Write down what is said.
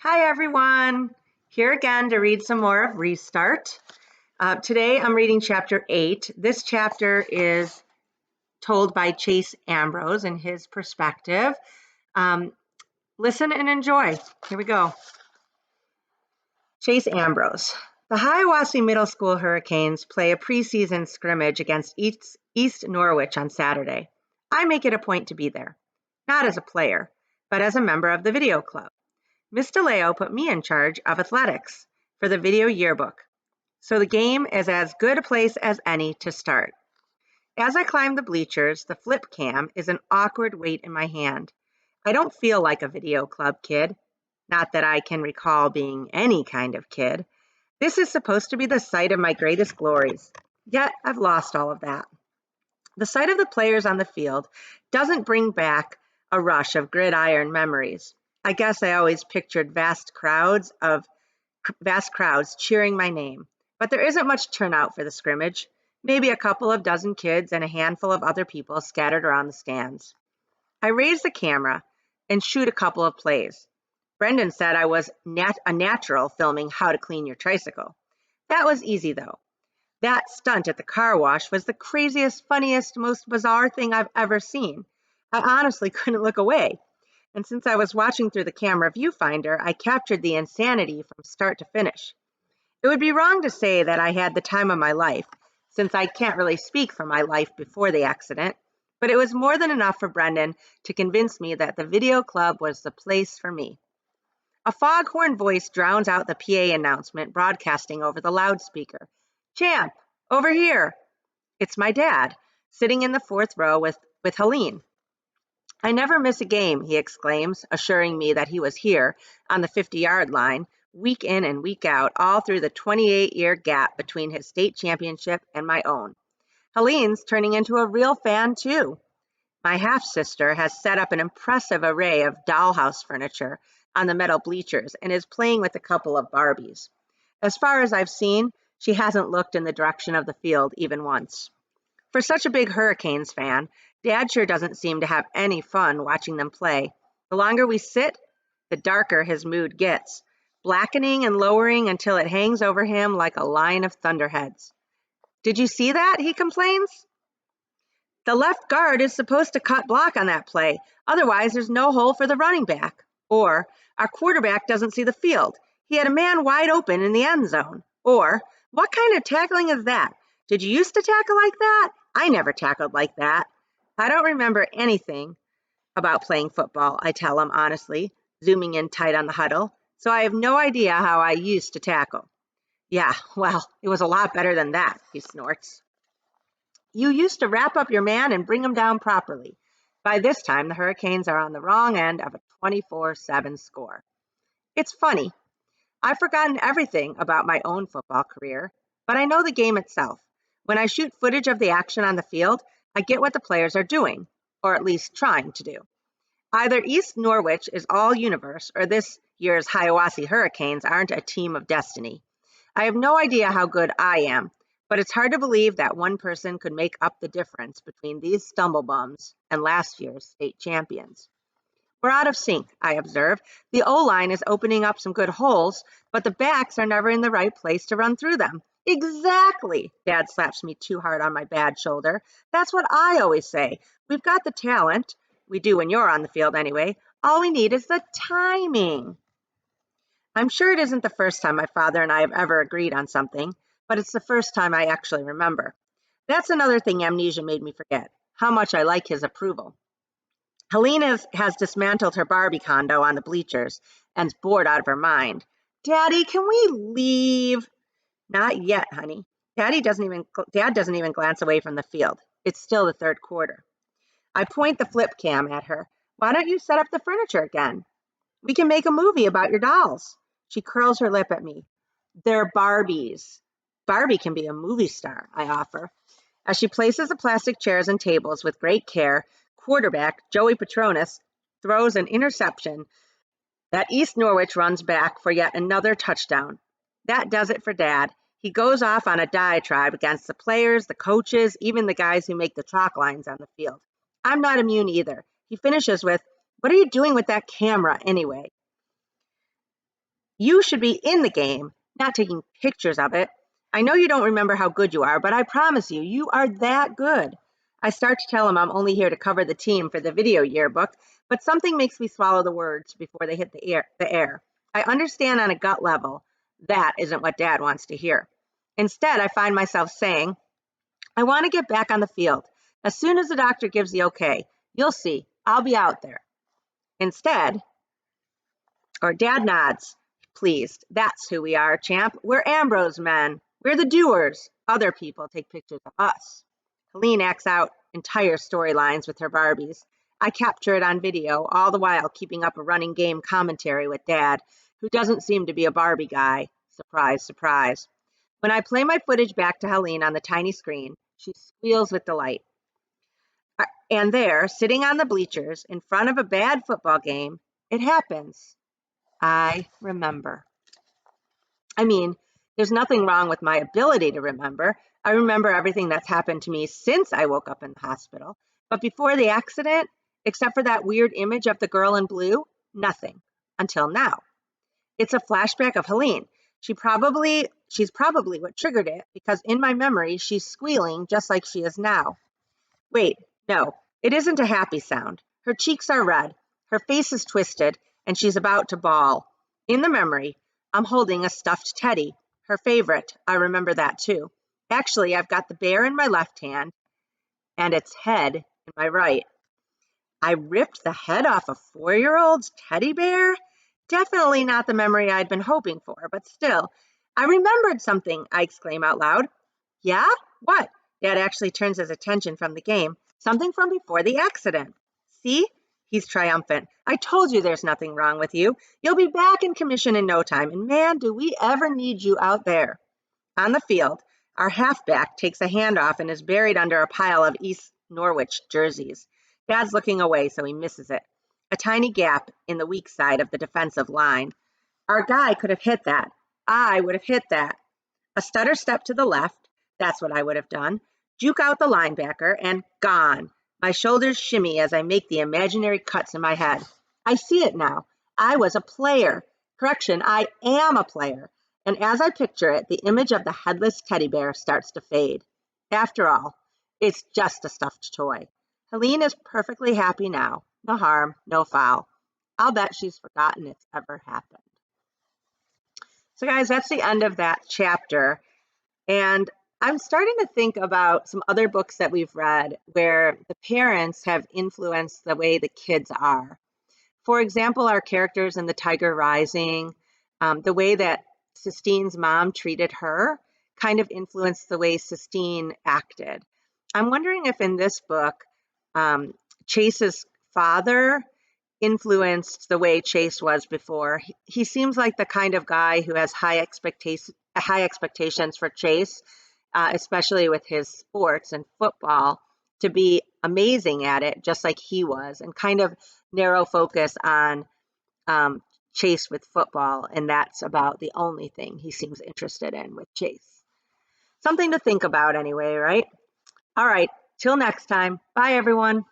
Hi, everyone. Here again to read some more of Restart. Today I'm reading chapter 8. This chapter is told by Chase Ambrose and his perspective. Um, Listen and enjoy. Here we go. Chase Ambrose. The Hiawassee Middle School Hurricanes play a preseason scrimmage against East Norwich on Saturday. I make it a point to be there, not as a player, but as a member of the video club. Miss DeLeo put me in charge of athletics for the video yearbook, so the game is as good a place as any to start. As I climb the bleachers, the flip cam is an awkward weight in my hand. I don't feel like a video club kid, not that I can recall being any kind of kid. This is supposed to be the site of my greatest glories, yet I've lost all of that. The sight of the players on the field doesn't bring back a rush of gridiron memories. I guess I always pictured vast crowds cheering my name, but there isn't much turnout for the scrimmage. Maybe a couple of dozen kids and a handful of other people scattered around the stands. I raise the camera and shoot a couple of plays. Brendan said I was a natural filming how to clean your tricycle. That was easy though. That stunt at the car wash was the craziest, funniest, most bizarre thing I've ever seen. I honestly couldn't look away. And since I was watching through the camera viewfinder, I captured the insanity from start to finish. It would be wrong to say that I had the time of my life, since I can't really speak for my life before the accident, but it was more than enough for Brendan to convince me that the video club was the place for me. A foghorn voice drowns out the PA announcement broadcasting over the loudspeaker. Champ, over here. It's my dad, sitting in the fourth row with Helene. I never miss a game, he exclaims, assuring me that he was here on the 50-yard line, week in and week out, all through the 28-year gap between his state championship and my own. Helene's turning into a real fan, too. My half-sister has set up an impressive array of dollhouse furniture on the metal bleachers and is playing with a couple of Barbies. As far as I've seen, she hasn't looked in the direction of the field even once. For such a big Hurricanes fan, Dad sure doesn't seem to have any fun watching them play. The longer we sit, the darker his mood gets, blackening and lowering until it hangs over him like a line of thunderheads. Did you see that? He complains. The left guard is supposed to cut block on that play. Otherwise, there's no hole for the running back. Or, our quarterback doesn't see the field. He had a man wide open in the end zone. Or, what kind of tackling is that? Did you used to tackle like that? I never tackled like that. I don't remember anything about playing football, I tell him honestly, zooming in tight on the huddle. So I have no idea how I used to tackle. Yeah, well, it was a lot better than that, he snorts. You used to wrap up your man and bring him down properly. By this time, the Hurricanes are on the wrong end of a 24-7 score. It's funny. I've forgotten everything about my own football career, but I know the game itself. When I shoot footage of the action on the field, I get what the players are doing, or at least trying to do. Either East Norwich is all universe, or this year's Hiawassee Hurricanes aren't a team of destiny. I have no idea how good I am, but it's hard to believe that one person could make up the difference between these stumblebums and last year's state champions. We're out of sync, I observe. The O-line is opening up some good holes, but the backs are never in the right place to run through them. Exactly. Dad slaps me too hard on my bad shoulder. That's what I always say. We've got the talent. We do when you're on the field anyway. All we need is the timing. I'm sure it isn't the first time my father and I have ever agreed on something, but it's the first time I actually remember. That's another thing amnesia made me forget, how much I like his approval. Helena has dismantled her Barbie condo on the bleachers and's bored out of her mind. Daddy, can we leave? Not yet, honey. Dad doesn't even glance away from the field. It's still the third quarter. I point the flip cam at her. Why don't you set up the furniture again? We can make a movie about your dolls. She curls her lip at me. They're Barbies. Barbie can be a movie star, I offer. As she places the plastic chairs and tables with great care, quarterback Joey Petronas throws an interception that East Norwich runs back for yet another touchdown. That does it for Dad. He goes off on a diatribe against the players, the coaches, even the guys who make the chalk lines on the field. I'm not immune either. He finishes with, "What are you doing with that camera anyway?" You should be in the game, not taking pictures of it. I know you don't remember how good you are, but I promise you, you are that good. I start to tell him I'm only here to cover the team for the video yearbook, but something makes me swallow the words before they hit the air. I understand on a gut level that isn't what Dad wants to hear. Instead, I find myself saying, I want to get back on the field. As soon as the doctor gives the okay, you'll see, I'll be out there. Instead, or Dad nods, pleased. That's who we are, champ. We're Ambrose men. We're the doers. Other people take pictures of us. Helene acts out entire storylines with her Barbies. I capture it on video, all the while keeping up a running game commentary with Dad, who doesn't seem to be a Barbie guy. Surprise, surprise. When I play my footage back to Helene on the tiny screen, she squeals with delight. And there, sitting on the bleachers in front of a bad football game, it happens. I remember. I mean, there's nothing wrong with my ability to remember. I remember everything that's happened to me since I woke up in the hospital. But before the accident, except for that weird image of the girl in blue, nothing until now. It's a flashback of Helene. She's probably what triggered it because in my memory, she's squealing just like she is now. Wait, no, it isn't a happy sound. Her cheeks are red, her face is twisted, and she's about to bawl. In the memory, I'm holding a stuffed teddy, her favorite. I remember that too. Actually, I've got the bear in my left hand and its head in my right. I ripped the head off a 4-year-old's teddy bear? Definitely not the memory I'd been hoping for, but still. I remembered something, I exclaim out loud. Yeah? What? Dad actually turns his attention from the game. Something from before the accident. See? He's triumphant. I told you there's nothing wrong with you. You'll be back in commission in no time, and man, do we ever need you out there. On the field, our halfback takes a handoff and is buried under a pile of East Norwich jerseys. Dad's looking away, so he misses it. A tiny gap in the weak side of the defensive line. Our guy could have hit that. I would have hit that. A stutter step to the left, that's what I would have done. Juke out the linebacker, and gone. My shoulders shimmy as I make the imaginary cuts in my head. I see it now. I was a player. Correction, I am a player. And as I picture it, the image of the headless teddy bear starts to fade. After all, it's just a stuffed toy. Helene is perfectly happy now. No harm, no foul. I'll bet she's forgotten it's ever happened. So guys, that's the end of that chapter. And I'm starting to think about some other books that we've read where the parents have influenced the way the kids are. For example, our characters in The Tiger Rising, the way that Sistine's mom treated her kind of influenced the way Sistine acted. I'm wondering if in this book, Chase's father influenced the way Chase was before. He seems like the kind of guy who has high expectations for Chase, especially with his sports and football, to be amazing at it, just like he was, and kind of narrow focus on Chase with football, and that's about the only thing he seems interested in with Chase. Something to think about anyway, right? All right, till next time. Bye, everyone.